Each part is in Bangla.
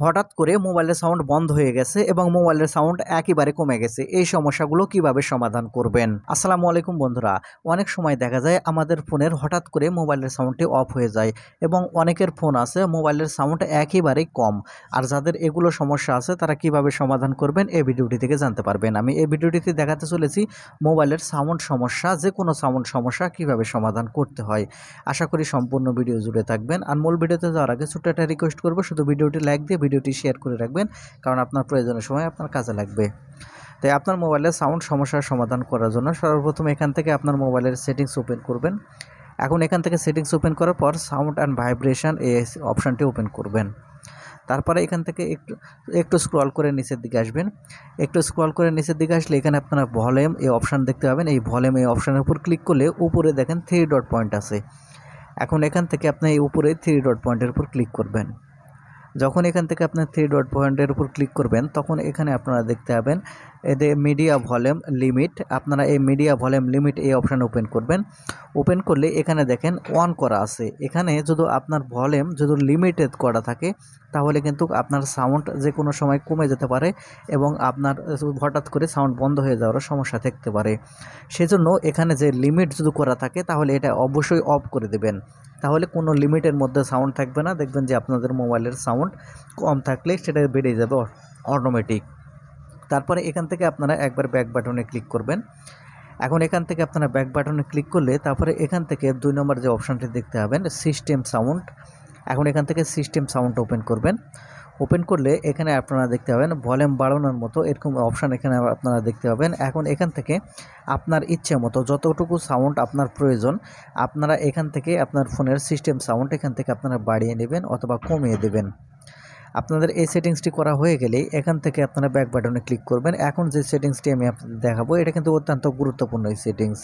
হঠাৎ করে মোবাইলের সাউন্ড বন্ধ হয়ে গেছে এবং মোবাইলের সাউন্ড একেবারে কমে গেছে। এই সমস্যাগুলো কিভাবে সমাধান করবেন? আসসালামু আলাইকুম বন্ধুরা। অনেক সময় দেখা যায় আমাদের ফোনের হঠাৎ করে মোবাইলের সাউন্ডটি অফ হয়ে যায় এবং অনেকের ফোন আছে মোবাইলের সাউন্ড একেবারেই কম। আর যাদের এগুলো সমস্যা আছে তারা কিভাবে সমাধান করবেন এই ভিডিওটি থেকে জানতে পারবেন। আমি এই ভিডিওটিতে দেখাতে চলেছি মোবাইলের সাউন্ড সমস্যা, যে কোনো সাউন্ড সমস্যা কিভাবে সমাধান করতে হয়। আশা করি সম্পূর্ণ ভিডিও জুড়ে থাকবেন। আর মূল ভিডিওতে যাওয়ার আগে ছোট্ট একটা রিকোয়েস্ট করবো, শুধু ভিডিওটি লাইক দিয়ে ভিডিওটি শেয়ার করে রাখবেন, কারণ আপনার প্রয়োজনের সময় আপনার কাজে লাগবে। তাই আপনার মোবাইলের সাউন্ড সমস্যার সমাধান করার জন্য সর্বপ্রথম এখান থেকে আপনার মোবাইলের সেটিংস ওপেন করবেন। এখন এখান থেকে সেটিংস ওপেন করার পর সাউন্ড অ্যান্ড ভাইব্রেশন এই অপশানটি ওপেন করবেন। তারপরে এখান থেকে একটু স্ক্রল করে নিচের দিকে আসবেন। একটু স্ক্রল করে নিচের দিকে আসলে এখানে আপনারা ভলিউম এই অপশান দেখতে পাবেন। এই ভলিউম এই অপশানের উপর ক্লিক করলে উপরে দেখেন 3 ডট পয়েন্ট আছে। এখন এখান থেকে আপনি এই উপরে 3 ডট পয়েন্টের উপর ক্লিক করবেন। যখন এখান থেকে আপনার 3 ডট পয়েন্টের উপর ক্লিক করবেন তখন এখানে আপনারা দেখতে পাবেন এতে মিডিয়া ভলিউম লিমিট। আপনারা এই মিডিয়া ভলিউম লিমিট এই অপশান ওপেন করবেন। ওপেন করলে এখানে দেখেন অন করা আছে। এখানে যদি আপনার ভলিউম যদি লিমিটেড করা থাকে তাহলে কিন্তু আপনার সাউন্ড যে কোনো সময় কমে যেতে পারে এবং আপনার হঠাৎ করে সাউন্ড বন্ধ হয়ে যাওয়ার সমস্যা থাকতে পারে। সেজন্য এখানে যে লিমিট যদি করা থাকে তাহলে এটা অবশ্যই অফ করে দেবেন। তাহলে কোনো লিমিটের মধ্যে সাউন্ড থাকবে না। দেখবেন যে আপনাদের মোবাইলের সাউন্ড কম থাকলে সেটা বেড়ে যাবে অটোমেটিক। তারপরে এখান থেকে আপনারা একবার ব্যাক বাটনে ক্লিক করবেন। এখন এখান থেকে আপনারা ব্যাক বাটনে ক্লিক করলে তারপরে এখান থেকে 2 নম্বর যে অপশানটি দেখতে পাবেন সিস্টেম সাউন্ড। এখন এখান থেকে সিস্টেম সাউন্ড ওপেন করবেন। ওপেন করলে এখানে আপনারা দেখতে পাবেন ভলিউম বাড়ানোর মতো এরকম অপশান এখানে আপনারা দেখতে পাবেন। এখন এখান থেকে আপনার ইচ্ছে মতো যতটুকু সাউন্ড আপনার প্রয়োজন আপনারা এখান থেকে আপনার ফোনের সিস্টেম সাউন্ড এখান থেকে আপনারা বাড়িয়ে নেবেন অথবা কমিয়ে দেবেন। আপনাদের এই সেটিংসটি করা হয়ে গেলে এখান থেকে আপনারা ব্যাক বাটনে ক্লিক করবেন। এখন যে সেটিংসটি আমি আপনাদের দেখাবো এটা কিন্তু অত্যন্ত গুরুত্বপূর্ণ এই সেটিংস।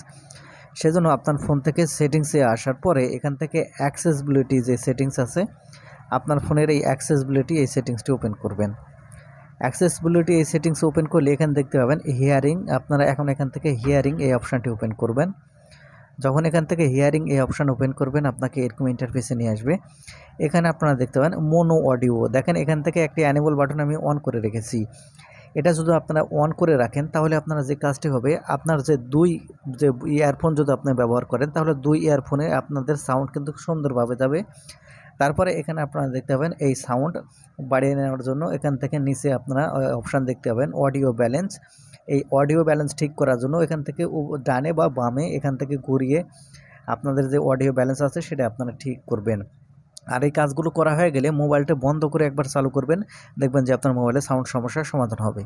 সেজন্য আপনার ফোন থেকে সেটিংসে আসার পরে এখান থেকে অ্যাক্সেসিবিলিটি যে সেটিংস আছে আপনার ফোনের এই অ্যাক্সেসিবিলিটি এই সেটিংসটি ওপেন করবেন। অ্যাক্সেসিবিলিটি এই সেটিংস ওপেন করলে এখানে দেখতে পাবেন হিয়ারিং। আপনারা এখন এখান থেকে হিয়ারিং এই অপশানটি ওপেন করবেন। যখন এখান থেকে হিয়ারিং এই অপশান ওপেন করবেন আপনাকে এরকম ইন্টারফেসে নিয়ে আসবে। এখানে আপনারা দেখতে পাবেন মোনো অডিও। দেখেন এখান থেকে একটি অ্যানেবল বাটন আমি অন করে রেখেছি। এটা যদি আপনারা অন করে রাখেন তাহলে আপনারা যে কাজটি হবে আপনার যে ইয়ারফোন যদি আপনি ব্যবহার করেন তাহলে 2 ইয়ারফোনে আপনাদের সাউন্ড কিন্তু সুন্দরভাবে যাবে। তারপরে এখানে আপনারা দেখতে পাবেন এই সাউন্ড বাড়িয়ে নেওয়ার জন্য এখান থেকে নিচে আপনারা অপশান দেখতে পাবেন অডিও ব্যালেন্স। এই অডিও ব্যালেন্স ঠিক করার জন্য এখান থেকে ডানে বা বামে এখান থেকে ঘুরিয়ে আপনাদের যে অডিও ব্যালেন্স আছে সেটা আপনারা ঠিক করবেন। আর এই কাজগুলো করা হয়ে গেলে মোবাইলটা বন্ধ করে একবার চালু করবেন, দেখবেন যে আপনার মোবাইলে সাউন্ড সমস্যার সমাধান হবে।